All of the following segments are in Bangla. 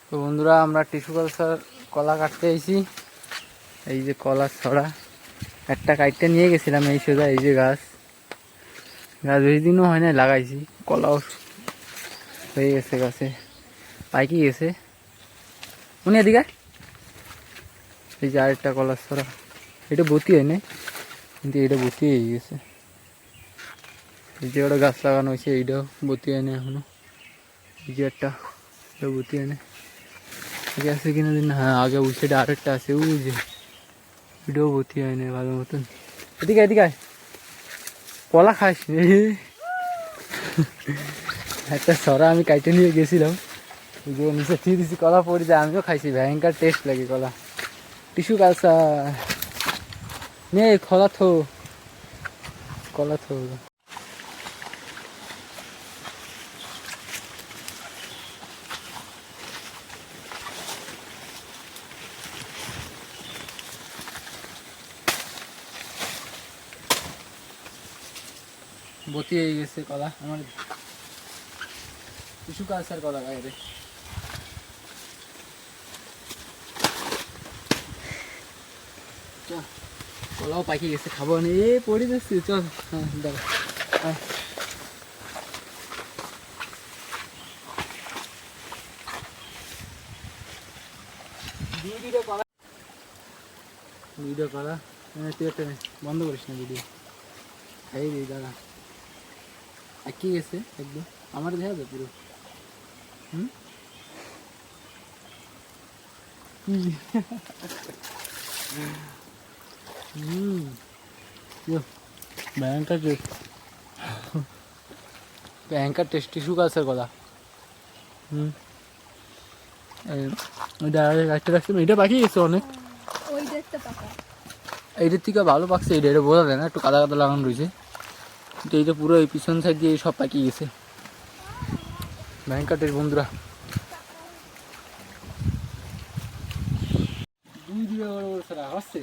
তো বন্ধুরা আমরা টিস্যু কালচার কলা কাটতে এসেছি। এই যে কলার ছড়া একটা কাটতে নিয়ে গেছিলাম, এই সোজা এই যে গাছ বেশি দিনও হয় না লাগাইছি, কলাও হয়ে গেছে, গাছে পাইকি গেছে। উনি এদিকে এই যে আরেকটা কলার ছড়া, এটা ভর্তি হয় না কিন্তু এটা ভর্তি হয়ে গেছে। এই যে ওটা গাছ লাগানো হয়েছে এইটাও ভর্তি হয় না এখনো। এই যে একটা ভর্তি হয় না, আগে আছে কিনা দিন, হ্যাঁ আগে ওই সাইডে আরেকটা আছে, ওই যে এটাও ভর্তি হয় না ভালো মতন। এদিকে এদিকে কলা খাস একটা সরা আমি কাইটে নিয়ে গেছিলাম, ওই যে নিচে দিয়ে দিছি, কলা পড়ে যায়, আমিও খাইছি, ভয়ঙ্কর টেস্ট লাগে কলা। টিস্যু কালচার নে কলা থো, কলা থো। বতি হয়ে গেছে কলা আমার, টিস্যু কালচার কলা গায়ে কলাও পাকি গেছে, খাবো না, এ পড়ে যাচ্ছে, চল। হ্যাঁ দেখো ভিডিও করা, তুই একটা বন্ধ করিস না ভিডিও, খাই দিই দাদা। কি গেছে একদম আমার দেখা যায় পুরো। ভয়ঙ্কর টেস্ট, ভয়ঙ্কর টেস্ট টিস্যু কালচার কলা। গাছটা রাখছিলাম, এটা পাখি গেছে অনেক, এইটার থেকে ভালো পাকছে, এটা বোঝা যায় না, একটু কাদা কাদা লাগানো রয়েছে, কিন্তু এইটা পুরো এই পিছন সাইড দিয়ে সব পাকি গেছে। ভয়ঙ্কর টেস্ট বন্ধুরা। দুই দিকে বড় বড় সারা হচ্ছে,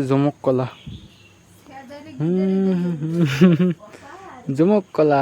জমক কলা, জমক কলা।